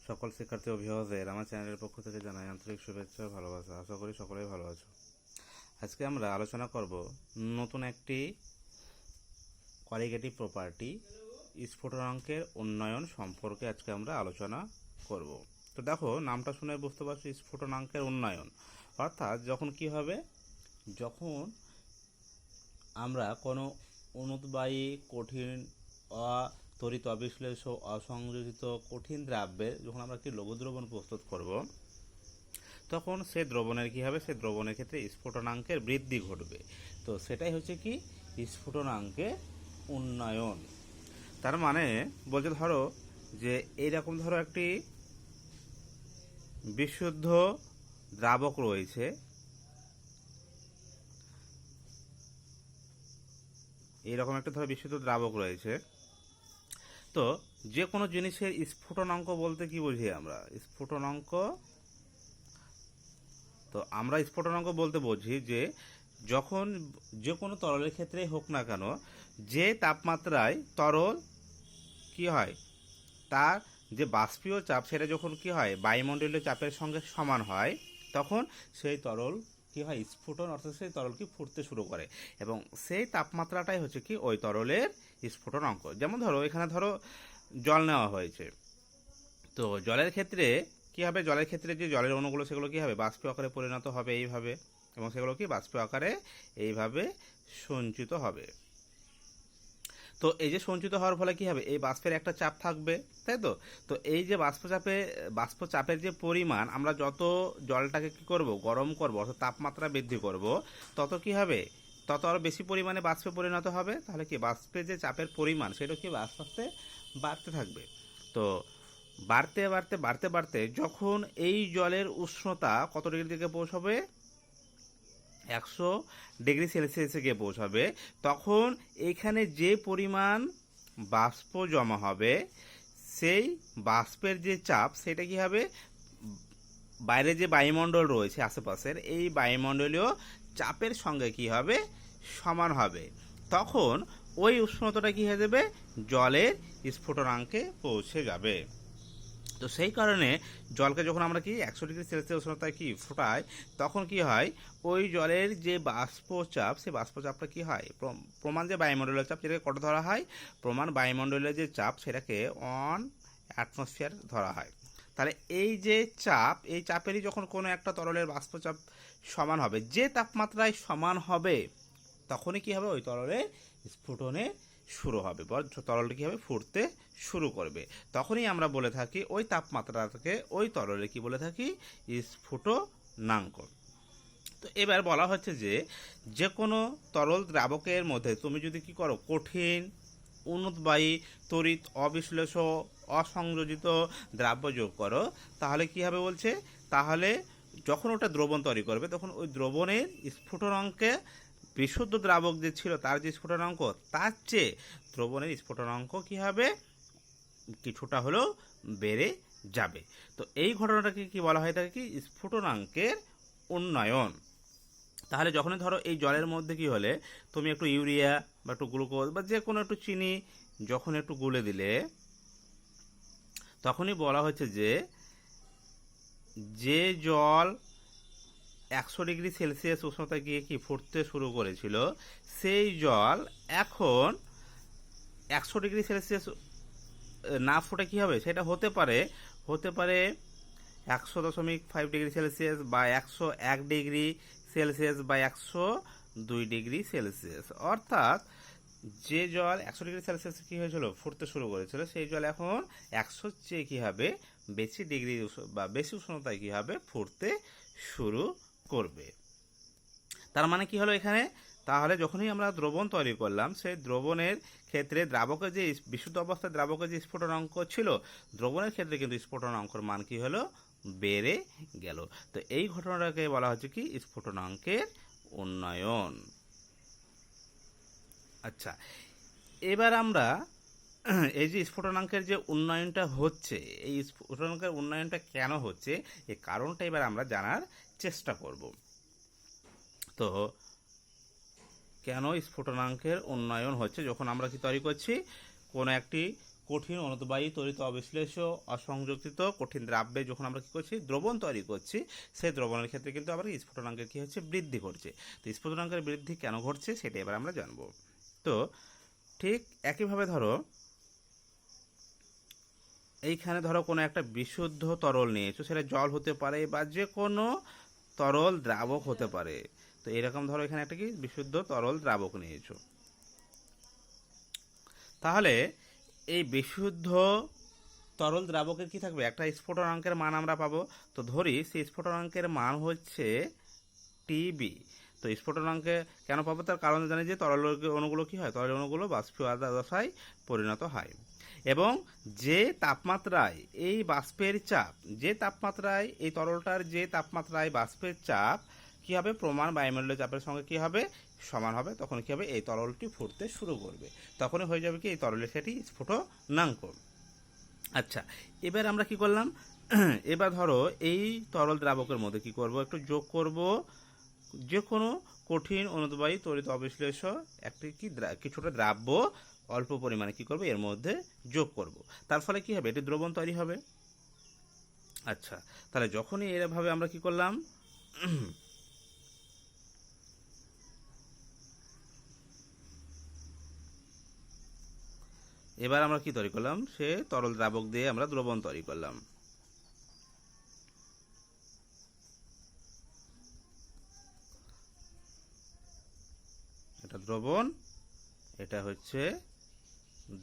সকল শিক্ষার্থী অভিভাবকদের আমার চ্যানেলের পক্ষ থেকে জানাই আন্তরিক শুভেচ্ছা ও ভালোবাসা। আশা করি সকলেই ভালো আছো। আজকে আমরা আলোচনা করব নতুন একটি কোয়ালিটেটিভ প্রপার্টি স্ফুটনাঙ্কের উন্নয়ন সম্পর্কে। আজকে আমরা আলোচনা করব। তো দেখো, নামটা শুনে বুঝতে পারছো, স্ফুটনাঙ্কের উন্নয়ন অর্থাৎ যখন কি হবে, যখন আমরা কোনো অনুদ্বায়ী কঠিন তড়িৎ অবিশ্লেষ্য অসংযোজিত কঠিন দ্রাব্যের যখন আমরা একটি লঘু দ্রবণ প্রস্তুত করব, তখন সে দ্রবণের কী হবে, সে দ্রবণের ক্ষেত্রে স্ফুটনাঙ্কের বৃদ্ধি ঘটবে। তো সেটাই হচ্ছে কি স্ফুটনাঙ্কের উন্নয়ন। তার মানে বলতে ধরো যে এইরকম ধরো একটি বিশুদ্ধ দ্রাবক রয়েছে, এইরকম একটা ধরো বিশুদ্ধ দ্রাবক রয়েছে। তো যে কোনো জিনিসের স্ফুটনাঙ্ক বলতে কি বুঝি আমরা? স্ফুটনাঙ্ক, তো আমরা স্ফুটনাঙ্ক বলতে বুঝি যে যখন যে কোনো তরলের ক্ষেত্রেই হোক না কেন, যে তাপমাত্রায় তরল কি হয়, তার যে বাষ্পীয় চাপ সেটা যখন কি হয় বায়ুমণ্ডলীয় চাপের সঙ্গে সমান হয়, তখন সেই তরল কি হয় স্ফুটন, অর্থাৎ সেই তরল কি ফুটতে শুরু করে, এবং সেই তাপমাত্রাটাই হচ্ছে কি ওই তরলের স্ফুটনাঙ্ক। যেমন ধরো এখানে ধরো জল নেওয়া হয়েছে, তো জলের ক্ষেত্রে কি হবে, জলের ক্ষেত্রে যে জলের অণুগুলো সেগুলো কি হবে বাষ্পীয় আকারে পরিণত হবে এইভাবে, এবং সেগুলো কি বাষ্পীয় আকারে এইভাবে সঞ্চিত হবে। তো এই যে সঞ্চিত হওয়ার ফলে কি হবে, এই বাষ্পের একটা চাপ থাকবে, তাই তো। তো এই যে বাষ্পচাপের যে পরিমাণ, আমরা যত জলটাকে কি করব গরম করব, অর্থাৎ তাপমাত্রা বৃদ্ধি করব, তত কি হবে, তত আরও বেশি পরিমাণে বাষ্পে পরিণত হবে। তাহলে কি বাষ্পের যে চাপের পরিমাণ সেটা কি আস্তে আস্তে বাড়তে থাকবে। তো বাড়তে বাড়তে বাড়তে বাড়তে যখন এই জলের উষ্ণতা কত ডিগ্রি থেকে পৌঁছাবে, 100 ডিগ্রি সেলসিয়াসে গিয়ে পৌঁছাবে, তখন এখানে যে পরিমাণ বাষ্প জমা হবে, সেই বাষ্পের যে চাপ সেটা কি হবে, বাইরে যে বায়ুমণ্ডল রয়েছে আশেপাশের, এই বায়ুমণ্ডলীয় চাপের সঙ্গে কি হবে সমান হবে। তখন ওই উষ্ণতাটা কি হয়ে যাবে, জলের স্ফুটনাঙ্কে পৌঁছে যাবে। তো সেই কারণে জলকে যখন আমরা কি 100 ডিগ্রি সেলসিয়াস উষ্ণতায় কি ফুটাই, তখন কি হয় ওই জলের যে বাষ্পচাপ, সেই বাষ্পচাপটা কি হয় প্রমাণ যে বায়ুমণ্ডলীয় চাপ, যেটাকে কত ধরা হয়, প্রমাণ বায়ুমণ্ডলীয় যে চাপ সেটাকে 1 অ্যাটমসফিয়ার ধরা হয়। তাহলে এই যে চাপ, এই চাপেরই যখন কোনো একটা তরলের বাষ্পচাপ সমান হবে, যে তাপমাত্রায় সমান হবে, তখনই কি হবে ওই তরলের স্ফুটনে শুরু হবে, বা তরলটা কী হবে ফুটতে শুরু করবে। তখনই আমরা বলে থাকি ওই তাপমাত্রাটাকে ওই তরলে কি বলে থাকি, স্ফুটনাঙ্ক। তো এবার বলা হচ্ছে যে যে কোনো তরল দ্রাবকের মধ্যে তুমি যদি কি করো কঠিন অনুদ্বায়ী তড়িৎ অবিশ্লেষ্য অসংযোজিত দ্রাব্য যোগ করো, তাহলে কি হবে বলছে, তাহলে যখন ওটা দ্রবণ তৈরি করবে, তখন ওই দ্রবণের স্ফুটনাঙ্কে বিশুদ্ধ দ্রাবক যে ছিল তার যে স্ফুটনাঙ্ক, তার চেয়ে দ্রবণের স্ফুটনাঙ্ক কি হবে কিছুটা হলেও বেড়ে যাবে। তো এই ঘটনাটাকে কি বলা হয় থাকে কি স্ফুটনাঙ্কের উন্নয়ন। তাহলে যখনই ধরো এই জলের মধ্যে কি হলে তুমি একটু ইউরিয়া বা একটু গ্লুকোজ বা যে কোনো একটু চিনি যখন একটু গুলে দিলে, তখনই বলা হচ্ছে যে যে জল 100 ডিগ্রি সেলসিয়াস উষ্ণতায় গিয়ে কি ফুটতে শুরু করেছিল, সেই জল এখন 100 ডিগ্রি সেলসিয়াস না ফুটে কি হবে, সেটা হতে পারে 100.5 ডিগ্রি সেলসিয়াস বা 101 ডিগ্রি সেলসিয়াস বা 102 ডিগ্রি সেলসিয়াস। অর্থাৎ যে জল 100 ডিগ্রি সেলসিয়াস কী হয়েছিল ফুটতে শুরু করেছিল, সেই জল এখন 100 চেয়ে কী হবে বেশি ডিগ্রি বা বেশি উষ্ণতায় কী হবে ফুটতে শুরু করবে। তার মানে কি হলো এখানে, তাহলে যখনই আমরা দ্রবণ তৈরি করলাম, সেই দ্রবণের ক্ষেত্রে দ্রাবকের যে বিশুদ্ধ অবস্থায় দ্রাবকের যে স্ফুটনাঙ্ক ছিল, দ্রবণের ক্ষেত্রে কিন্তু স্ফুটনাঙ্কর মান কি হলো বেড়ে গেল। তো এই ঘটনাটাকে বলা হচ্ছে কি স্ফুটনাঙ্কের উন্নয়ন। আচ্ছা, এবার আমরা এই যে স্ফুটনাঙ্কের যে উন্নয়নটা হচ্ছে, এই স্ফুটনাঙ্কের উন্নয়নটা কেন হচ্ছে এই কারণটা এবার আমরা জানার চেষ্টা করব। তো কেন স্ফুটনাঙ্কের উন্নয়ন হচ্ছে, যখন আমরা কি তৈরি করছি কোনো একটি কঠিন অনুদ্বায়ী তড়িৎ অবিশ্লেষ্য অসংযোজিত কঠিন দ্রাব্যে যখন আমরা কী করছি দ্রবণ তৈরি করছি, সেই দ্রবণের ক্ষেত্রে কিন্তু আবার স্ফুটনাঙ্কের কী হচ্ছে বৃদ্ধি ঘটছে। তো স্ফুটনাঙ্কের বৃদ্ধি কেন ঘটছে সেটা এবার আমরা জানবো। তো ঠিক একইভাবে ধরো এইখানে ধরো কোনো একটা বিশুদ্ধ তরল নিয়েছো, সেটা জল হতে পারে বা যে কোনো তরল দ্রাবক হতে পারে। তো এরকম ধরো এখানে একটা কি বিশুদ্ধ তরল দ্রাবক নিয়েছো, তাহলে এই বিশুদ্ধ তরল দ্রাবকের কি থাকবে একটা স্ফুটনাঙ্কের মান আমরা পাবো। তো ধরি সেই স্ফুটনাঙ্কের মান হচ্ছে টিবি। তো স্ফুটনাঙ্কে কেন পাবো তার কারণ জানি যে তরল অণুগুলো কি হয়, তরল অণুগুলো বাষ্পীয় দশায় পরিণত হয় এবং যে তাপমাত্রায় এই বাষ্পের চাপ, যে তাপমাত্রায় এই তরলটার যে তাপমাত্রায় বাষ্পের চাপ কি হবে প্রমাণ বায়ুমণ্ডলীয় চাপের সঙ্গে কি হবে সমান হবে, তখন কি হবে এই তরলটি ফুটতে শুরু করবে, তখনই হয়ে যাবে কি এই তরলের সেটি স্ফুটনাঙ্ক। আচ্ছা, এবার আমরা কি করলাম, এবার ধরো এই তরল দ্রাবকের মধ্যে কি করব একটু যোগ করব যে কোনো কঠিন অনুদ্বায়ী তড়িৎ অবিশ্লেষ্য একটি কি কিছুটা দ্রাব্য অল্প পরিমাণে কি করব এর মধ্যে যোগ করব, তার ফলে কি হবে এটি দ্রবণ তৈরি হবে। আচ্ছা, তাহলে যখনই এভাবে আমরা কি করলাম এবার আমরা কি তৈরি করলাম, সে তরল দ্রাবক দিয়ে আমরা দ্রবণ তৈরি করলাম। এটা দ্রবণ, এটা হচ্ছে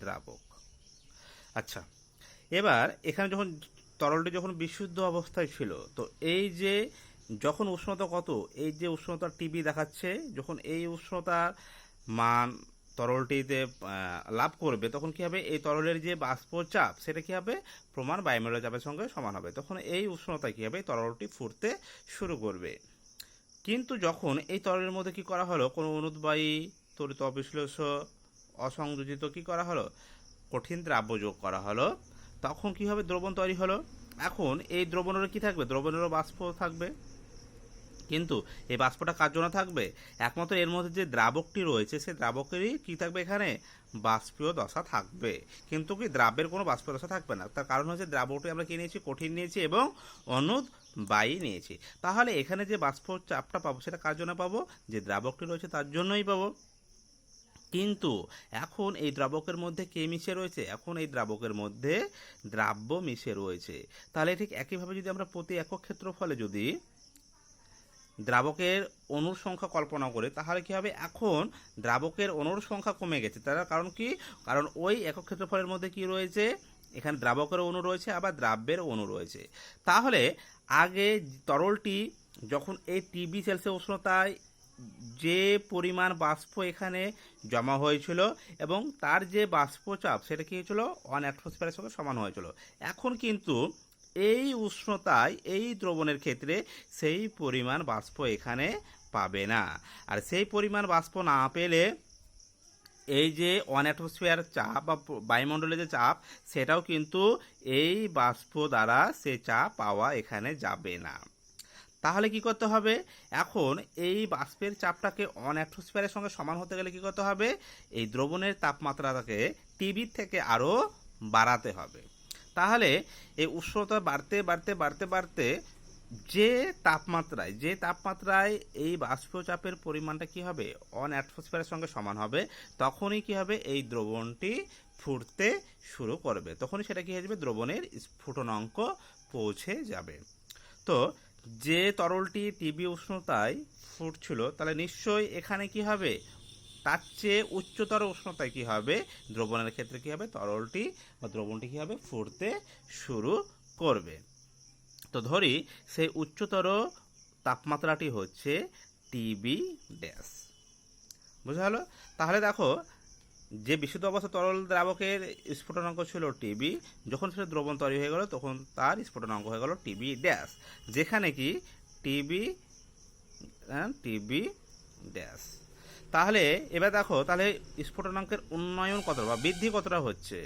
দ্রাবক। আচ্ছা, এবার এখানে যখন তরলটি যখন বিশুদ্ধ অবস্থায় ছিল, তো এই যে যখন উষ্ণতা কত, এই যে উষ্ণতা টিবি দেখাচ্ছে, যখন এই উষ্ণতার মান তরলটিতে লাভ করবে তখন কি হবে এই তরলের যে বাষ্প চাপ সেটা কি হবে প্রমাণ বায়ুমণ্ডলীয় চাপের সঙ্গে সমান হবে, তখন এই উষ্ণতায় কি হবে তরলটি ফুটতে শুরু করবে। কিন্তু যখন এই তরলের মধ্যে কি করা হলো কোনো অনুদ্বায়ী তড়িৎ অবিশ্লেষ্য অসংযোজিত কি করা হলো কঠিন দ্রাব্য যোগ করা হলো, তখন কি হবে দ্রবণ তৈরি হলো। এখন এই দ্রবণেরও কি থাকবে, দ্রবণেরও বাষ্প থাকবে, কিন্তু এই বাষ্পটা কার জন্য থাকবে একমাত্র এর মধ্যে যে দ্রাবকটি রয়েছে সেই দ্রাবকেরই কি থাকবে এখানে বাষ্পীয় দশা থাকবে, কিন্তু কি দ্রাব্যের কোনো বাষ্পীয় দশা থাকবে না। তার কারণ হচ্ছে দ্রাবকটি আমরা কি নিয়েছি কঠিন নিয়েছি এবং অনুদ্বায়ী নিয়েছি, তাহলে এখানে যে বাষ্প চাপটা পাবো সেটা কার জন্য পাবো, যে দ্রাবকটি রয়েছে তার জন্যই পাবো। কিন্তু এখন এই দ্রাবকের মধ্যে কে মিশে রয়েছে, এখন এই দ্রাবকের মধ্যে দ্রাব্য মিশে রয়েছে। তাহলে ঠিক একইভাবে যদি আমরা প্রতি একক ক্ষেত্রফলে যদি দ্রাবকের অণুর সংখ্যা কল্পনা করে তাহলে কি হবে এখন দ্রাবকের অণুর সংখ্যা কমে গেছে, তার কারণ কি, কারণ ওই একক ক্ষেত্রফলের মধ্যে কি রয়েছে এখানে দ্রাবকের অণু রয়েছে আবার দ্রাব্যের অণু রয়েছে। তাহলে আগে তরলটি যখন এই টিবি সেলসিয়াস উষ্ণতায় যে পরিমাণ বাষ্প এখানে জমা হয়েছিল এবং তার যে বাষ্প চাপ সেটা কি হয়েছিল 1 অ্যাটমসফিয়ারের সঙ্গে সমান হয়েছিল, এখন কিন্তু এই উষ্ণতায় এই দ্রবণের ক্ষেত্রে সেই পরিমাণ বাষ্প এখানে পাবে না, আর সেই পরিমাণ বাষ্প না পেলে এই যে 1 অ্যাটমসফিয়ার চাপ বা বায়ুমণ্ডলের যে চাপ সেটাও কিন্তু এই বাষ্প দ্বারা সে চাপ পাওয়া এখানে যাবে না। তাহলে কি করতে হবে, এখন এই বাষ্পের চাপটাকে 1 অ্যাটমসফিয়ারের সঙ্গে সমান হতে গেলে কি করতে হবে, এই দ্রবণের তাপমাত্রাটাকে টিবির থেকে আরও বাড়াতে হবে। তাহলে এই উষ্ণতা বাড়তে বাড়তে বাড়তে বাড়তে যে তাপমাত্রায় এই বাষ্প চাপের পরিমাণটা কি হবে 1 অ্যাটমসফিয়ারের সঙ্গে সমান হবে, তখনই কি হবে এই দ্রবণটি ফুটতে শুরু করবে, তখনই সেটা কি হয়ে যাবে দ্রবণের স্ফুটনাঙ্ক পৌঁছে যাবে। তো যে তরলটি টিবি উষ্ণতায় ফুটছিল তাহলে নিশ্চয়ই এখানে কি হবে তার চেয়ে উচ্চতর উষ্ণতায় কি হবে দ্রবণের ক্ষেত্রে কি হবে তরলটি বা দ্রবণটি কি হবে ফুটতে শুরু করবে। তো ধরি সেই উচ্চতর তাপমাত্রাটি হচ্ছে টিবি ড্যাশ, বুঝা হলো। তাহলে দেখো যে বিশুদ্ধ অবস্থা তরল দ্রাবকের স্ফুটনাঙ্ক ছিল টিবি, যখন সেটা দ্রবণ তৈরি হয়ে গেল তখন তার স্ফুটনাঙ্ক হয়ে গেল টিবি ড্যাশ, যেখানে কি টিবি ড্যাশ। তাহলে এবার দেখো তাহলে স্ফুটনাঙ্কের উন্নয়ন কতটা বা বৃদ্ধি কতটা হচ্ছে,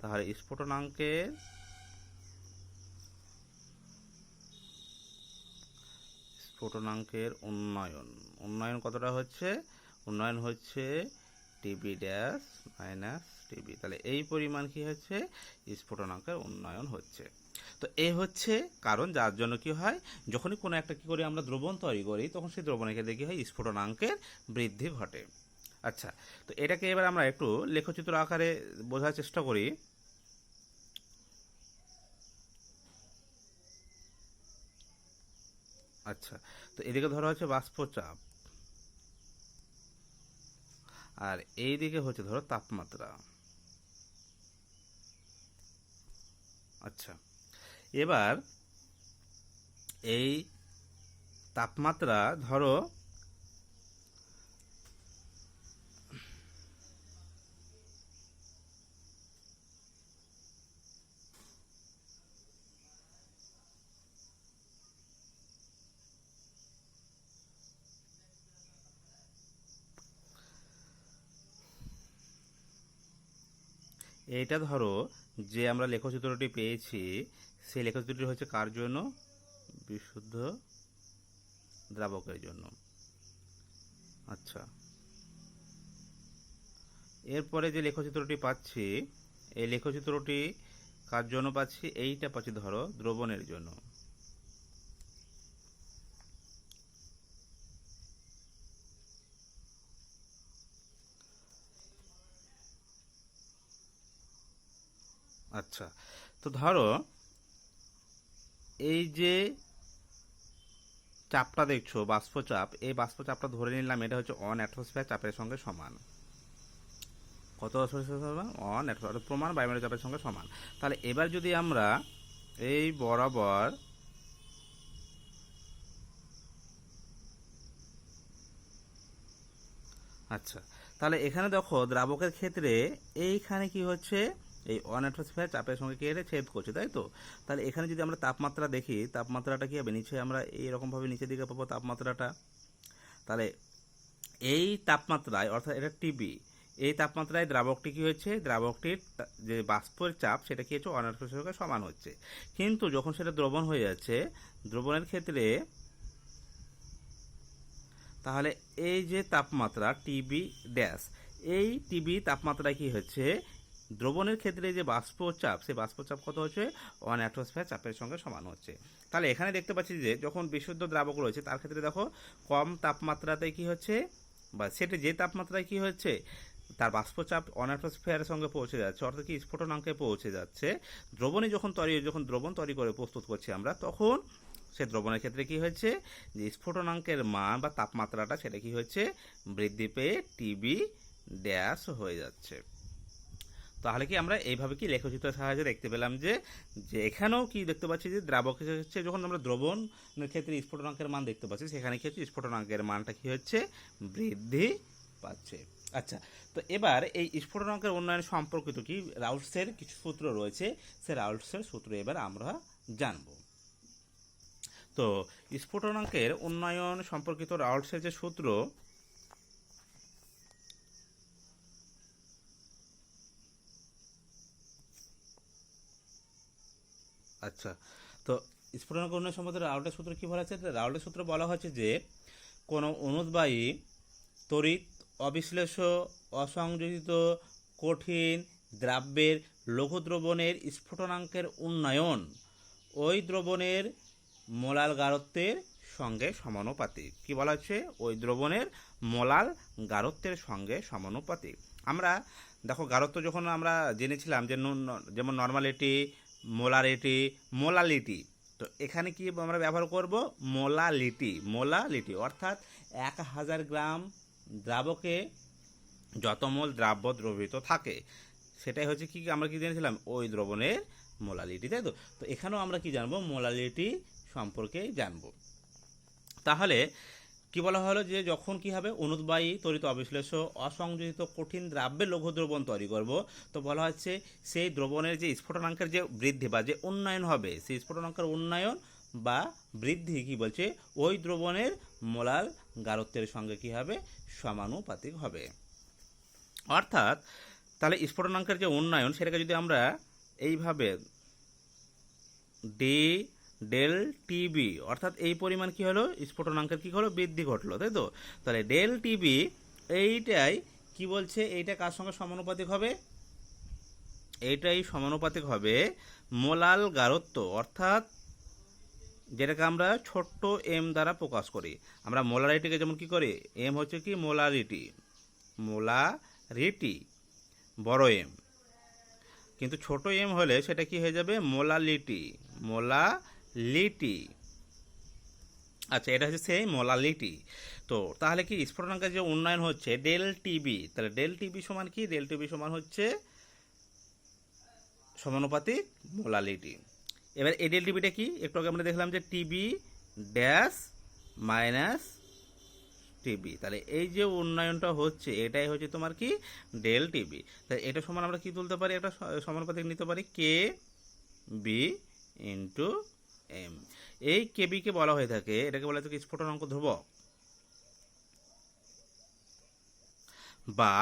তাহলে স্ফুটনাঙ্কের উন্নয়ন কতটা হচ্ছে, উন্নয়ন হচ্ছে টিবি ড্যাশ মাইনাস টিবি। তাহলে এই পরিমাণ কি হচ্ছে, স্ফুটনাঙ্কের উন্নয়ন হচ্ছে। তো এই হচ্ছে কারণ যার জন্য কি হয়, যখনই কোনো একটা কি করি আমরা দ্রবণ তৈরি করি, তখন সেই দ্রবণের ক্ষেত্রে কি হয়, স্ফুটনাঙ্কের বৃদ্ধি ঘটে। আচ্ছা, তো এটাকে এবার আমরা একটু লেখচিত্র আকারে বোঝার চেষ্টা করি। আচ্ছা, তো এদিকে ধরো হচ্ছে বাষ্পচাপ, আর এই দিকে হচ্ছে ধরো তাপমাত্রা। আচ্ছা, এবার এই তাপমাত্রা ধরো এইটা ধরো যে আমরা লেখচিত্রটি পেয়েছি, সেই লেখচিত্রটি হচ্ছে কার জন্য, বিশুদ্ধ দ্রাবকের জন্য। আচ্ছা, এরপরে যে লেখচিত্রটি পাচ্ছি, এই লেখচিত্রটি কার জন্য পাচ্ছি, এইটা পাচ্ছি ধরো দ্রবণের জন্য। আচ্ছা, তো ধরো এই যে চাপটা দেখছো বাষ্পচাপ, এই বাষ্পচাপটা ধরে নিলাম এটা হচ্ছে 1 অ্যাটমসফিয়ার চাপের সঙ্গে সমান। কত সমান? 1 অ্যাটমসফিয়ার, প্রমাণ বায়ুমণ্ডলীয় চাপের সঙ্গে সমান। তাহলে এবার যদি আমরা এই বরাবর আচ্ছা, তাহলে এখানে দেখো দ্রাবকের ক্ষেত্রে এইখানে কি হচ্ছে, এই 1 অ্যাটমসফিয়ার চাপের সঙ্গে কি এটা ছেদ করছে, তাই তো? তাহলে এখানে যদি আমরা তাপমাত্রা দেখি, তাপমাত্রাটা কি হবে, নিচে আমরা এইরকমভাবে নিচের দিকে পাবো তাপমাত্রাটা। তাহলে এই তাপমাত্রায়, অর্থাৎ এটা টিবি, এই তাপমাত্রায় দ্রাবকটি কি হচ্ছে, দ্রাবকটির যে বাষ্পের চাপ সেটা কি হচ্ছে 1 অ্যাটমসফিয়ারের সঙ্গে সমান হচ্ছে। কিন্তু যখন সেটা দ্রবণ হয়ে যাচ্ছে, দ্রবণের ক্ষেত্রে তাহলে এই যে তাপমাত্রা টিবি ড্যাশ, এই টিবি তাপমাত্রায় কি হচ্ছে, দ্রবণের ক্ষেত্রে যে বাষ্পচাপ, সেই বাষ্পচাপ কত হচ্ছে, 1 অ্যাটমসফিয়ার চাপের সঙ্গে সমান হচ্ছে। তাহলে এখানে দেখতে পাচ্ছি যে যখন বিশুদ্ধ দ্রাবক রয়েছে তার ক্ষেত্রে দেখো কম তাপমাত্রাতে কি হচ্ছে, বা সেটা যে তাপমাত্রায় কি হচ্ছে, তার বাষ্পচাপ 1 অ্যাটমসফিয়ারের সঙ্গে পৌঁছে যাচ্ছে, অর্থাৎ কি স্ফুটনাঙ্কে পৌঁছে যাচ্ছে। দ্রবণে যখন দ্রবণ তৈরি করে প্রস্তুত করছি আমরা, তখন সে দ্রবণের ক্ষেত্রে কি হচ্ছে, যে স্ফুটনাঙ্কের মান বা তাপমাত্রাটা সেটা কি হচ্ছে, বৃদ্ধি পেয়ে টিবি ড্যাশ হয়ে যাচ্ছে। তাহলে কি আমরা এইভাবে কি লেখচিত্রের সাহায্যে দেখতে পেলাম যে এখানেও কি দেখতে পাচ্ছি, যে দ্রাবক হচ্ছে যখন আমরা দ্রবণের ক্ষেত্রে স্ফুটনাঙ্কের মান দেখতে পাচ্ছি, সেখানে কি হচ্ছে, স্ফুটনাঙ্কের মানটা কি হচ্ছে, বৃদ্ধি পাচ্ছে। আচ্ছা, তো এবার এই স্ফুটনাঙ্কের উন্নয়ন সম্পর্কিত কি রাউল্টসের কিছু সূত্র রয়েছে, সে রাউল্টসের সূত্র এবার আমরা জানব। তো স্ফুটনাঙ্কের উন্নয়ন সম্পর্কিত রাউল্টসের যে সূত্র, আচ্ছা, তো স্ফুটনাঙ্ক উন্নয়ন সম্পর্কিত রাউল্টের সূত্র কি বলা হচ্ছে, রাউল্টের সূত্র বলা হচ্ছে যে কোনো অনুদ্বায়ী তড়িৎ অবিশ্লেষ্য অসংযোজিত কঠিন দ্রাব্যের লঘু দ্রবণের স্ফুটনাঙ্কের উন্নয়ন ওই দ্রবণের মোলাল গারত্বের সঙ্গে সমানুপাতিক। কি বলা হচ্ছে, ওই দ্রবণের মোলাল গারত্বের সঙ্গে সমানুপাতিক। আমরা দেখো গারত্ব যখন আমরা জেনেছিলাম যে যেমন নর্মালিটি, মোলারিটি, মোলালিটি, তো এখানে কি আমরা ব্যবহার করব, মোলালিটি, অর্থাৎ 1000 গ্রাম দ্রাবকে যত মোল দ্রাব্য দ্রবীভূত থাকে, সেটাই হচ্ছে কি আমরা কি জেনেছিলাম, ওই দ্রবণের মোলালিটি, তাই তো? তো এখানেও আমরা কি জানবো, মোলালিটি সম্পর্কে জানবো। তাহলে কি বলা হলো, যে যখন কি হবে, অনুদ্বায়ী তড়িৎ অবিশ্লেষ্য অসংযোজিত কঠিন দ্রাব্যের লঘু দ্রবণ তৈরি করব, তো বলা হচ্ছে সেই দ্রবণের যে স্ফুটনাঙ্কের যে বৃদ্ধি বা যে উন্নয়ন হবে, সেই স্ফুটনাঙ্কের উন্নয়ন বা বৃদ্ধি কি বলছে, ওই দ্রবণের মোলাল গারত্বের সঙ্গে কি হবে, সমানুপাতিক হবে। অর্থাৎ তাহলে স্ফুটনাঙ্কের যে উন্নয়ন, সেটাকে যদি আমরা এইভাবে ডি ডেল টিবি, অর্থাৎ এই পরিমাণ কি হলো, স্ফুটনাঙ্কের কি হলো, বৃদ্ধি ঘটলো, তাই তো? তাহলে ডেল টিবি এইটাই কি বলছে, এইটা কার সঙ্গে সমানুপাতিক হবে, এইটাই সমানুপাতিক হবে মোলাল গারত্ব, অর্থাৎ যেটাকে আমরা ছোট্ট এম দ্বারা প্রকাশ করি। আমরা মোলারিটিকে যেমন কি করি, এম হচ্ছে কি মোলারিটি, মোলারিটি বড় এম, কিন্তু ছোট এম হলে সেটা কি হয়ে যাবে মোলালিটি, মোলালিটি। আচ্ছা, এটা হচ্ছে সেই মোলালিটি। তো তাহলে কি স্ফুটনাঙ্কের যে উন্নয়ন হচ্ছে ডেল টিবি, তাহলে ডেল টিবি সমান কি, ডেল টিবি সমান হচ্ছে সমানুপাতিক মোলালিটি। এবার এই ডেল টিবিটা কি, একটু আগে আমরা দেখলাম যে টিবি ড্যাশ মাইনাস টিবি, তাহলে এই যে উন্নয়নটা হচ্ছে এটাই হচ্ছে তোমার কি ডেল টিবি। তাহলে এটা সমান আমরা কি তুলতে পারি, একটা সমানুপাতিক নিতে পারি কে বি ইন্টু এম। এই কেবিকে বলা হয়ে থাকে, এটাকে বলা হয়ে থাকে স্ফুটনাঙ্ক ধ্রুবক, বা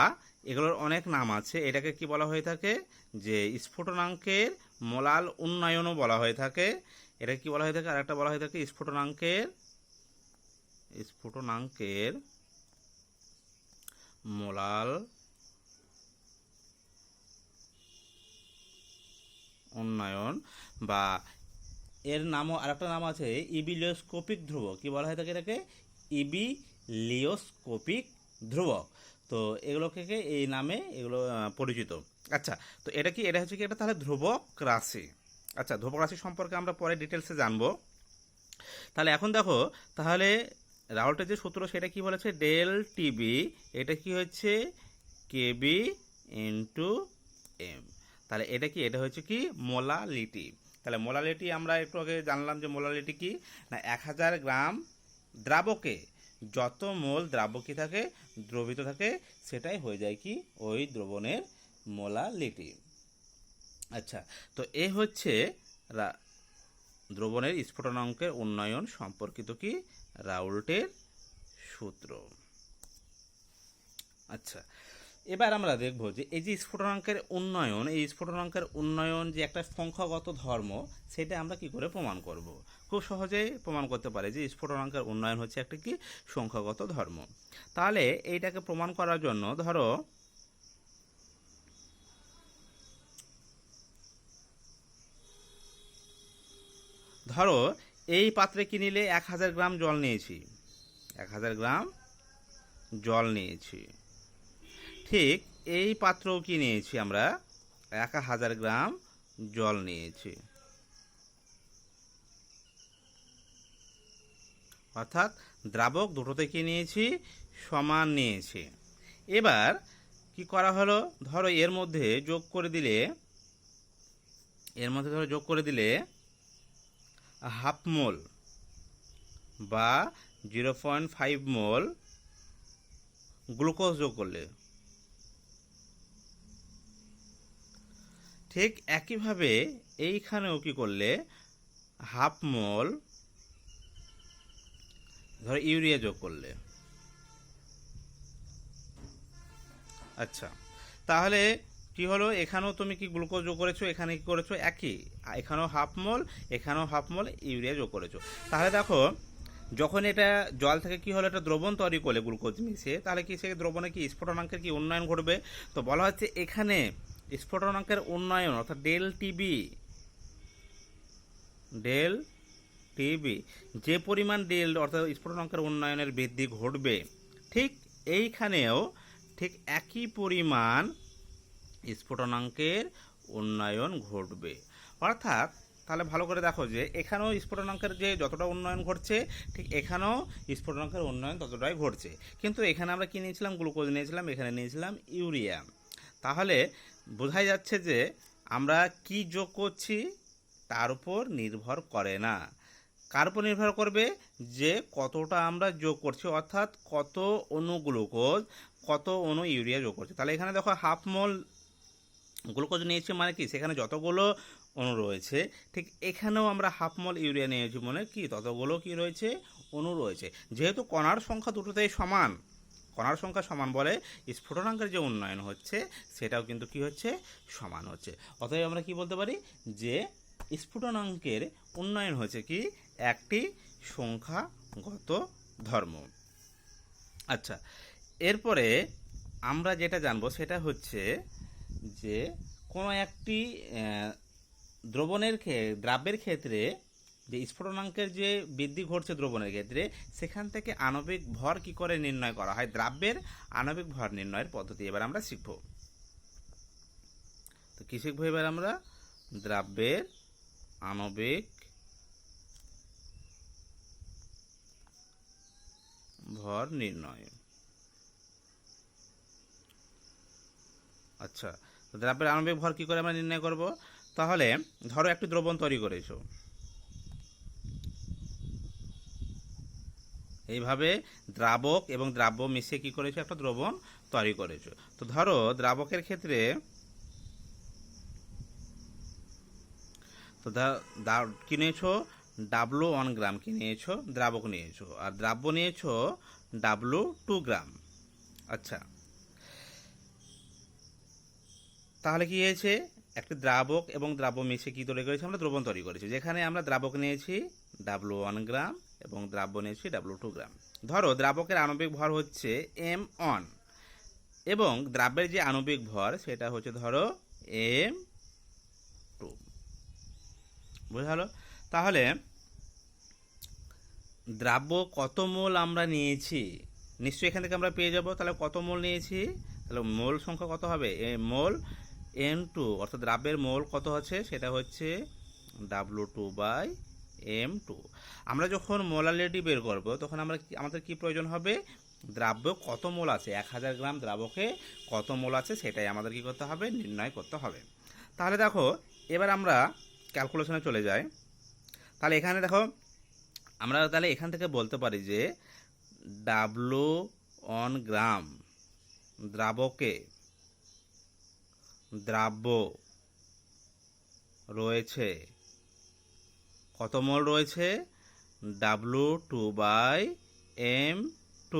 এগুলোর অনেক নাম আছে। এটাকে কি বলা হয়ে থাকে, যে স্ফুটনাঙ্কের মোলাল উন্নয়নও বলা হয়ে থাকে। এটা কি বলা হয়ে থাকে, আর একটা বলা হয়ে থাকে স্ফুটনাঙ্কের মোলাল উন্নয়ন, বা এর নামও আরেকটা নাম আছে ইবিলিওস্কোপিক ধ্রুবক। কি বলা হয়ে থাকে এটাকে, ইবিলিওস্কোপিক ধ্রুবক। তো এগুলোকে এই নামে এগুলো পরিচিত। আচ্ছা, তো এটা কি, এটা হচ্ছে কি, এটা তাহলে ধ্রুবক রাশি। আচ্ছা, ধ্রুবক রাশি সম্পর্কে আমরা পরে ডিটেলসে জানবো। তাহলে এখন দেখো, তাহলে রাউল্টের যে সূত্র সেটা কি বলেছে, ডেল টিবি, এটা কি হচ্ছে কেবি ইন্টু এম। তাহলে এটা কি, এটা হচ্ছে কি মোলালিটি। তাহলে মোলালিটি আমরা একটু আগে জানলাম যে মোলালিটি কি না, 1000 গ্রাম দ্রাবকে যত মোল দ্রাবক কি থাকে, দ্রবিত থাকে, সেটাই হয়ে যায় কি ওই দ্রবণের মোলালিটি। আচ্ছা, তো এ হচ্ছে দ্রবণের স্ফুটনাঙ্কের উন্নয়ন সম্পর্কিত কি রাউল্টের সূত্র। আচ্ছা, এবার আমরা দেখব যে এই যে স্ফুটনাঙ্কের উন্নয়ন, এই স্ফুটনাঙ্কের উন্নয়ন যে একটা সংখ্যাগত ধর্ম, সেটা আমরা কি করে প্রমাণ করব। খুব সহজেই প্রমাণ করতে পারে যে স্ফুটনাঙ্কের উন্নয়ন হচ্ছে একটা কি সংখ্যাগত ধর্ম। তাহলে এইটাকে প্রমাণ করার জন্য ধরো এই পাত্রে কি নিলে 1000 গ্রাম জল নিয়েছি, 1000 গ্রাম জল নিয়েছি। ঠিক এই পাত্রও কি নিয়েছি আমরা, 1000 গ্রাম জল নিয়েছি, অর্থাৎ দ্রাবক দুটোতে কি নিয়েছি, সমান নিয়েছি। এবার কি করা হলো, ধরো এর মধ্যে যোগ করে দিলে হাফ মোল বা 0.5 মোল গ্লুকোজ যোগ করলে, ঠিক একইভাবে এইখানেও কি করলে হাফ মোল ধরো ইউরিয়া যোগ করলে। আচ্ছা, তাহলে কি হলো, এখানেও তুমি কি গ্লুকোজ যোগ করেছো, এখানে কি করেছো একই, এখানেও হাফ মোল, এখানেও হাফ মোল ইউরিয়া যোগ করেছো। তাহলে দেখো, যখন এটা জল থেকে কি হলো, একটা দ্রবণ তৈরি করলে গ্লুকোজ মিশিয়ে, তাহলে কি সেই দ্রবণে কি স্ফুটনাঙ্কের কি উন্নয়ন ঘটবে। তো বলা হচ্ছে এখানে স্ফুটনাঙ্কের উন্নয়ন, অর্থাৎ ডেল টিবি যে পরিমাণ ডেল অর্থাৎ স্ফুটনাঙ্কের উন্নয়নের বৃদ্ধি ঘটবে, ঠিক এইখানেও ঠিক একই পরিমাণ স্ফুটনাঙ্কের উন্নয়ন ঘটবে। অর্থাৎ তাহলে ভালো করে দেখো যে এখানেও স্ফুটনাঙ্কের যে যতটা উন্নয়ন ঘটছে, ঠিক এখানেও স্ফুটনাঙ্কের উন্নয়ন ততটাই ঘটছে। কিন্তু এখানে আমরা কি নিয়েছিলাম, গ্লুকোজ নিয়েছিলাম, এখানে নিয়েছিলাম ইউরিয়া। তাহলে বোঝাই যাচ্ছে যে আমরা কি যোগ করছি তার উপর নির্ভর করে না। কার উপর নির্ভর করবে, যে কতটা আমরা যোগ করছি, অর্থাৎ কত অণু গ্লুকোজ, কত অণু ইউরিয়া যোগ করছে। তাহলে এখানে দেখো হাফ মোল গ্লুকোজ নিয়েছি, মানে কি সেখানে যতগুলো অণু রয়েছে, ঠিক এখানেও আমরা হাফ মোল ইউরিয়া নিয়েছি, মানে কি ততগুলো কি রয়েছে, অণু রয়েছে। যেহেতু কণার সংখ্যা দুটোতেই সমান, কণার সংখ্যা সমান বলে স্ফুটনাঙ্কের যে উন্নয়ন হচ্ছে সেটাও কিন্তু কি হচ্ছে, সমান হচ্ছে। অতএব আমরা কি বলতে পারি, যে স্ফুটনাঙ্কের উন্নয়ন হচ্ছে কি একটি সংখ্যাগত ধর্ম। আচ্ছা, এরপরে আমরা যেটা জানবো সেটা হচ্ছে যে কোনো একটি দ্রব্যের ক্ষেত্রে যে স্ফুটনাঙ্কের যে বৃদ্ধি ঘটছে দ্রবণের ক্ষেত্রে, সেখান থেকে আণবিক ভর কি করে নির্ণয় করা হয়, দ্রাব্যের আণবিক ভর নির্ণয়ের পদ্ধতি এবার আমরা শিখব। তো কি শিখবো এবার আমরা? দ্রাব্যের আণবিক ভর নির্ণয়। আচ্ছা, তো দ্রাব্যের আণবিক ভর কি করে আমরা নির্ণয় করব? তাহলে ধরো একটি দ্রবণ তৈরি করেছো, এইভাবে দ্রাবক এবং দ্রাব্য মিশিয়ে কি করেছো, একটা দ্রবণ তৈরি করেছো। তো ধরো দ্রাবকের ক্ষেত্রে তো কি নিয়েছো? W1 গ্রাম কি নিয়েছো? দ্রাবক নিয়েছো। আর দ্রাব্য নিয়েছো W2 গ্রাম। আচ্ছা, তাহলে কি হয়েছে? একটি দ্রাবক এবং দ্রাব্য মিশে কি তৈরি করেছি? আমরা দ্রবণ তৈরি করেছি, যেখানে আমরা দ্রাবক নিয়েছি W1 গ্রাম এবং দ্রাব্য নিয়েছি W2 গ্রাম। ধরো দ্রাবকের আণবিক ভর হচ্ছে M1 এবং দ্রাব্যের যে আণবিক ভর সেটা হচ্ছে ধরো M2। বুঝালো? তাহলে দ্রাব্য কত মোল আমরা নিয়েছি নিশ্চয়ই এখান থেকে আমরা পেয়ে যাব। তাহলে কত মোল নিয়েছি? তাহলে মোল সংখ্যা কত হবে? মোল N2, অর্থাৎ দ্রাব্যের মোল কত হচ্ছে? সেটা হচ্ছে W2/M2। আমরা যখন মোলালিটি বের করব তখন আমাদের কি প্রয়োজন হবে? দ্রাব্য কত মোল আছে, 1000 গ্রাম দ্রাবকে কত মোল আছে সেটাই আমাদের কি করতে হবে? নির্ণয় করতে হবে। তাহলে দেখো এবার আমরা ক্যালকুলেশনে চলে যাই। তাহলে এখানে দেখো আমরা তাহলে এখান থেকে বলতে পারি যে W1 গ্রাম দ্রাবকে দ্রাব্য রয়েছে কত মোল রয়েছে? W2/M2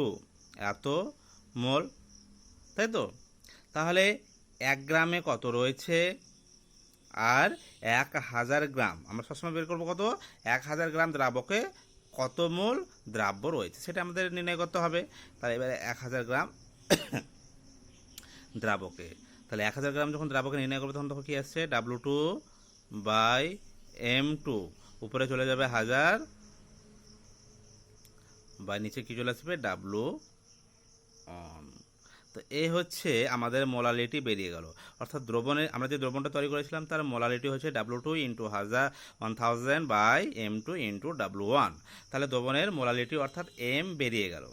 এত মোল, তাই তো? তাহলে 1 গ্রামে কত রয়েছে? আর 1000 গ্রাম আমরা সবসময় বের করবো কত? 1000 গ্রাম দ্রাবকে কত মোল দ্রাব্য রয়েছে সেটা আমাদের নির্ণয় করতে হবে। তাহলে এবারে 1000 গ্রাম দ্রাবকে, তাহলে 1000 গ্রাম যখন দ্রাবকে নির্ণয় করবো তখন কি আসছে? W2/M2 উপরে চলে যাবে 1000 বা নিচে কি চলে আসবে? W1। তো এই হচ্ছে আমাদের মোলালিটি বেরিয়ে গেল। অর্থাৎ দ্রবণের আমরা যে দ্রবণটা তৈরি করেছিলাম তার মোলালিটি হচ্ছে W2 × 1000/M2 × W1। তাহলে দ্রবণের মোলালিটি অর্থাৎ M বেরিয়ে গেল।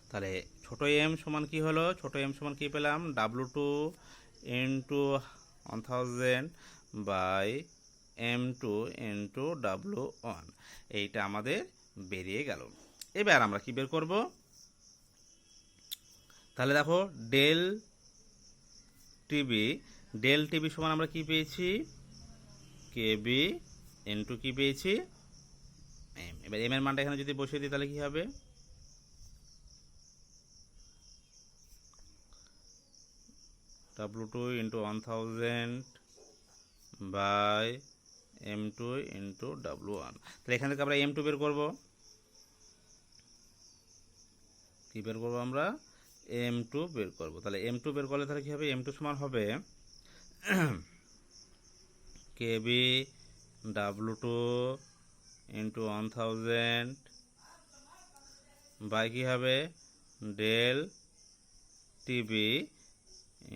তাহলে ছোট m সমান কি হলো? ছোট m সমান কি পেলাম? W2 × 1000/M2 × W1। এইটা আমাদের বেরিয়ে গেল। এবার আমরা কি বের করব? তাহলে দেখো ডেল টিবি সমান আমরা কি পেয়েছি? কেবি ইনটু কি পেয়েছি? এম। এবার এম এর মানটা এখানে যদি বসিয়ে দিই তাহলে কি হবে? W2 × 1000/M2 × W1। তাহলে এখান থেকে আমরা M2 বের করব। কি বের করব আমরা? M2 বের করব। তাহলে M2 বের করলে তাহলে কি হবে? M2 সমান হবে KB W2 × 1000 বাই কি হবে? Dell TB ×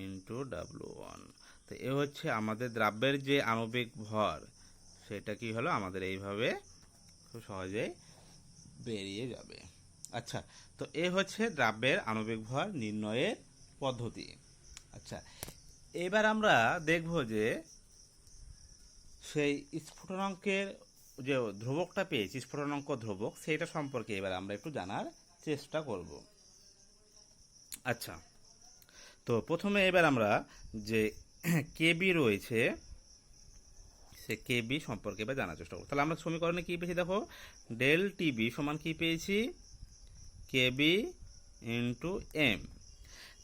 W1। তো এ হচ্ছে আমাদের দ্রাব্যের যে আণবিক ভর, সেটা কি হলো? আমাদের এইভাবে খুব সহজেই বেরিয়ে যাবে। আচ্ছা, তো এ হচ্ছে দ্রাব্যের আণবিক ভর নির্ণয়ের পদ্ধতি। আচ্ছা, এবার আমরা দেখব যে সেই স্ফুটনাঙ্কের যে ধ্রুবকটা পেয়েছি, স্ফুটনাঙ্ক ধ্রুবক, সেইটা সম্পর্কে এবার আমরা একটু জানার চেষ্টা করব। আচ্ছা, তো প্রথমে এবার আমরা যে কেবি রয়েছে সে কেবি সম্পর্কে এবার জানার চেষ্টা করব। তাহলে আমরা সমীকরণে কি পেয়েছি? দেখো ডেল টিবি সমান কি পেয়েছি? KB into M.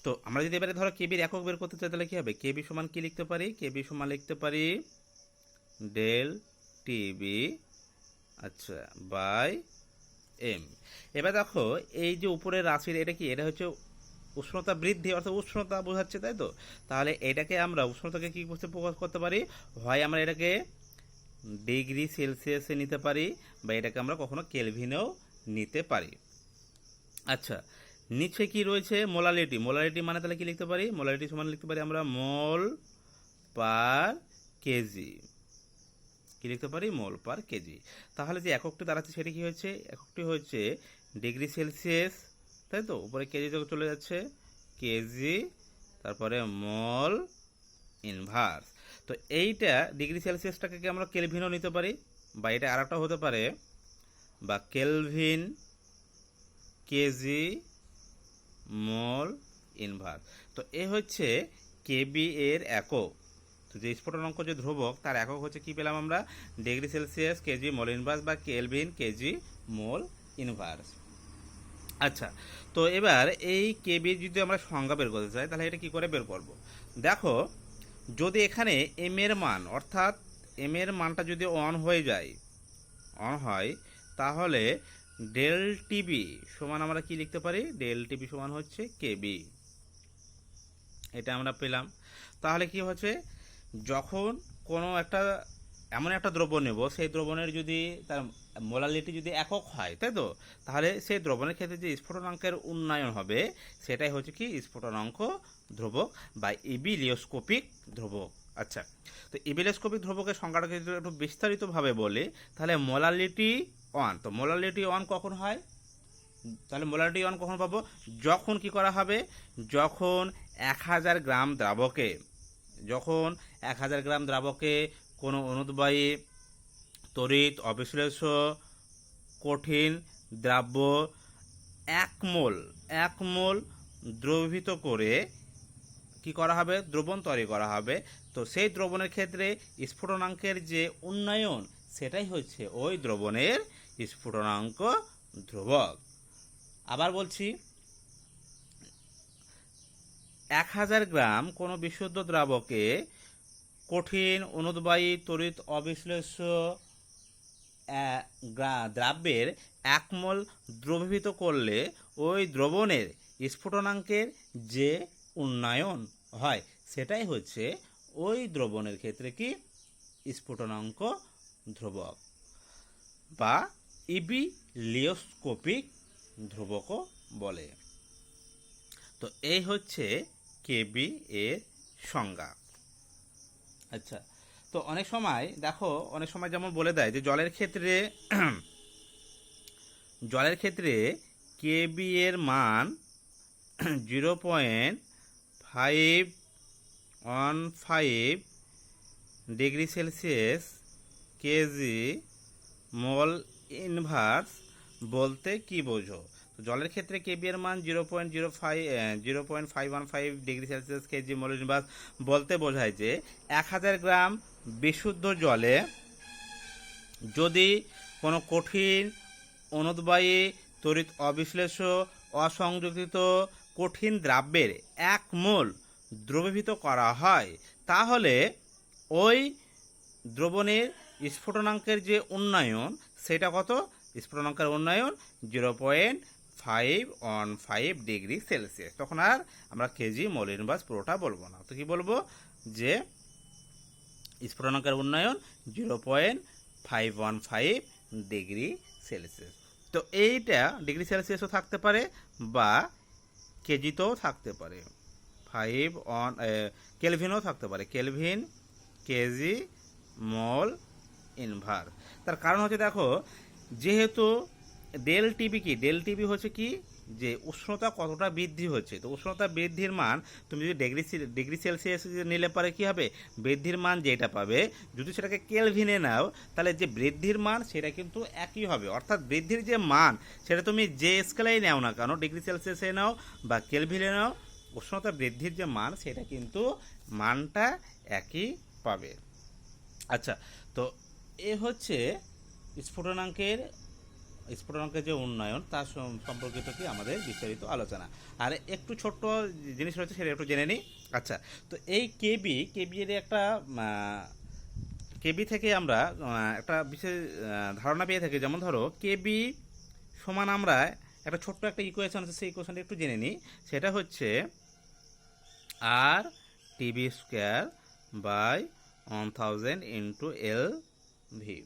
তো আমরা যদি এবারে ধরো কেবির একক বের করতে চাই তাহলে কি হবে? কেবি সমান কি লিখতে পারি? কেবি সমান লিখতে পারি ডেল টিবি, আচ্ছা, বাই এম। এবার দেখো এই যে উপরের রাশির এটা কি? এটা হচ্ছে উষ্ণতা বৃদ্ধি অর্থাৎ উষ্ণতা বোঝাচ্ছে, তাই তো? তাহলে এটাকে আমরা উষ্ণতাকে কী করতে প্রকাশ করতে পারি? হয় আমরা এটাকে ডিগ্রি সেলসিয়াসে নিতে পারি, বা এটাকে আমরা কখনো কেলভিনেও নিতে পারি। আচ্ছা, নিচে কি রয়েছে? মোলারিটি। মোলারিটি মানে তাহলে কি লিখতে পারি? মোলারিটি সমান লিখতে পারি আমরা মোল পার কেজি। কি লিখতে পারি? মোল পার কেজি। তাহলে যে এককটি দাঁড়াচ্ছে সেটি কি হয়েছে? এককটি হচ্ছে ডিগ্রি সেলসিয়াস, তাই তো? উপরে কেজি থেকে চলে যাচ্ছে কেজি, তারপরে মোল ইনভার্স। তো এইটা ডিগ্রি সেলসিয়াসটাকে কি আমরা কেলভিনও নিতে পারি, বা এটা আরেকটা হতে পারে, বা কেলভিন কেজি মোল ইনভার্স। তো এ হচ্ছে কেবি এর একক। তো যে স্ফুটনাঙ্ক যে ধ্রুবক তার একক হচ্ছে কি পেলাম আমরা? Degree Celsius kg mole inverse, বা কেলভিন কেজি মোল ইনভার্স। আচ্ছা, তো এবার এই কেবি যদি আমরা সংজ্ঞা বের করতে চাই তাহলে এটা কি করে বের করব? দেখো, যদি এখানে এম এর মান, অর্থাৎ এম এর মানটা যদি অন হয়ে যায়, অন হয়, তাহলে ডেল টিবি সমান আমরা কি লিখতে পারি? ডেল টিবি সমান হচ্ছে কেবি। এটা আমরা পেলাম। তাহলে কি হচ্ছে, যখন কোনো একটা এমন একটা দ্রব্য নেব, সেই দ্রবণের যদি তার মোলালিটি যদি একক হয়, তাই তো? তাহলে সেই দ্রবণের ক্ষেত্রে যে স্ফুটনাঙ্কের উন্নয়ন হবে সেটাই হচ্ছে কি স্ফুটনাঙ্ক ধ্রুবক বা ইবিলিওস্কোপিক ধ্রুবক। আচ্ছা, তো ইবিলিওস্কোপিক ধ্রুবকের সংজ্ঞাটাকে যদি একটু বিস্তারিতভাবে বলি, তাহলে মোলালিটি ওয়ান। তো মোলালিটি ওয়ান কখন হয়? তাহলে মোলারিটি ওয়ান কখন পাবো? যখন কি করা হবে? যখন 1000 গ্রাম দ্রাবকে, যখন 1000 গ্রাম দ্রাবকে কোনো অনুদ্বায়ী তড়িৎ অবিশ্লেষ্য কঠিন দ্রাব্য এক মোল দ্রবীভূত করে কি করা হবে? দ্রবণ তৈরি করা হবে। তো সেই দ্রবণের ক্ষেত্রে স্ফুটনাঙ্কের যে উন্নয়ন, সেটাই হচ্ছে ওই দ্রবণের স্ফুটনাঙ্ক ধ্রুবক। আবার বলছি, 1000 গ্রাম কোনো বিশুদ্ধ দ্রাবকে কঠিন অনুদ্বায়ী তড়িৎ অবিশ্লেষ্য দ্রাব্যের 1 মোল দ্রবীভূত করলে ওই দ্রবণের স্ফুটনাঙ্কের যে উন্নয়ন হয় সেটাই হচ্ছে ওই দ্রবণের ক্ষেত্রে কি স্ফুটনাঙ্ক ধ্রুবক বা ইবিলিওস্কোপিক ধ্রুবকও বলে। তো এই হচ্ছে কেবি এর সংজ্ঞা। আচ্ছা, তো অনেক সময় দেখো, অনেক সময় যেমন বলে দেয় যে জলের ক্ষেত্রে কেবি এর মান 0.515 degree Celsius kg mole inverse বলতে কি বোঝো? তো জলের ক্ষেত্রে কেবি এর মান 0.515 degree Celsius kg mole inverse বলতে বোঝায় যে 1000 গ্রাম বিশুদ্ধ জলে যদি কোনো কঠিন অনুদ্বায়ী তড়িৎ অবিশ্লেষ্য অসংযোজিত কঠিন দ্রাব্যের 1 মোল দ্রবীভূত করা হয়, তাহলে ওই দ্রবণের স্ফুটনাঙ্কের যে উন্নয়ন সেটা কত? স্ফুটনাঙ্কের উন্নয়ন 0.515 ডিগ্রি সেলসিয়াস। তখন আর আমরা কেজি মোল ইনভার্স পুরোটা বলবো না, তো কি বলবো? যে স্ফুটনাঙ্কের উন্নয়ন 0.515 ডিগ্রি সেলসিয়াস। তো এইটা ডিগ্রি সেলসিয়াসও থাকতে পারে বা কেজিতেও থাকতে পারে, কেলভিনও থাকতে পারে, কেলভিন কেজি মোল ইনভার্স। তার কারণ হচ্ছে দেখো, যেহেতু ডেল টিবি কি, ডেল টিবি হচ্ছে কি যে উষ্ণতা কতটা বৃদ্ধি হচ্ছে। তো উষ্ণতা বৃদ্ধির মান তুমি যদি ডিগ্রি সেলসিয়াস নিলে পরে কি হবে? বৃদ্ধির মান যেটা পাবে, যদি সেটাকে কেলভিনে নাও তাহলে যে বৃদ্ধির মান সেটা কিন্তু একই হবে। অর্থাৎ বৃদ্ধির যে মান সেটা তুমি যে স্কেলেই নাও না কেন, ডিগ্রি সেলসিয়াসে নাও বা কেলভিনে নাও, উষ্ণতা বৃদ্ধির যে মান সেটা কিন্তু মানটা একই পাবে। আচ্ছা, তো এ হচ্ছে স্ফুটনাঙ্কের যে উন্নয়ন তার সম্পর্কিত কি আমাদের বিস্তারিত আলোচনা। আর একটু ছোট্ট জিনিস রয়েছে সেটা একটু জেনে নিই। আচ্ছা, তো এই কেবি এর একটা কেবি থেকে আমরা একটা বিশেষ ধারণা পেয়ে থাকি। যেমন ধরো, কেবি সমান আমরা একটা ছোট্ট একটা ইকুয়েশন আছে, সেই ইকুয়েশনটা একটু জেনে নিই। সেটা হচ্ছে R TB square by 1000 into L V.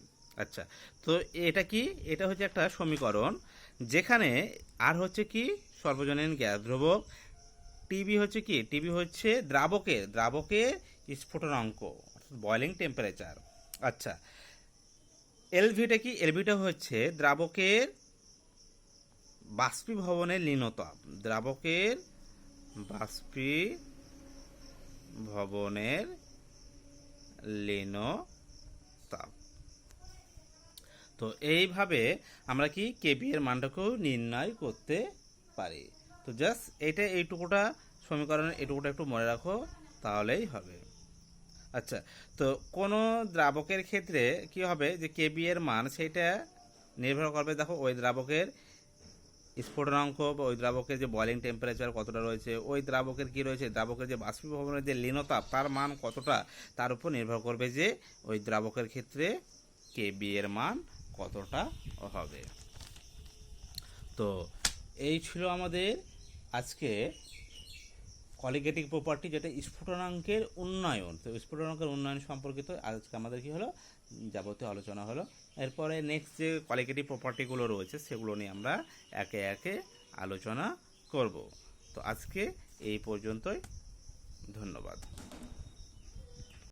আচ্ছা, তো এটা কি, এটা হচ্ছে একটা সমীকরণ যেখানে আর হচ্ছে কি সর্বজনীন গ্যাস ধ্রুবক, টিবি হচ্ছে কি, টিবি হচ্ছে দ্রাবকের স্ফুটনাঙ্ক বয়লিং টেম্পারেচার। আচ্ছা, এলভিটা কি, এলভিটা হচ্ছে দ্রাবকের বাষ্পীভবনের লীনতাপ, দ্রাবকের বাষ্পীভবনের লীনতাপ। তো এইভাবে আমরা কি কেবি এর মানটাকেও নির্ণয় করতে পারি। তো জাস্ট এইটুকুটা সমীকরণের এইটুকুটা একটু মনে রাখো, তাহলেই হবে। আচ্ছা, তো কোনো দ্রাবকের ক্ষেত্রে কি হবে যে কেবি এর মান সেটা নির্ভর করবে, দেখো ওই দ্রাবকের স্ফুটনাঙ্ক বা ওই দ্রাবকের যে বয়লিং টেম্পারেচার কতটা রয়েছে, ওই দ্রাবকের কি রয়েছে, দ্রাবকের যে বাষ্পীভবনের যে লীনতাপ তার মান কতটা, তার উপর নির্ভর করবে যে ওই দ্রাবকের ক্ষেত্রে কেবি এর মান কতটা হবে। তো এই ছিল আমাদের আজকে কলিগেটিভ প্রপার্টি, যেটা স্ফুটনাঙ্কের উন্নয়ন। তো স্ফুটনাঙ্কের উন্নয়ন সম্পর্কিত আজকে আমাদের কি হলো, যাবতীয় আলোচনা হলো। এরপরে নেক্সট যে কলিগেটিভ প্রপার্টিগুলো রয়েছে সেগুলো নিয়ে আমরা একে একে আলোচনা করব। তো আজকে এই পর্যন্তই, ধন্যবাদ।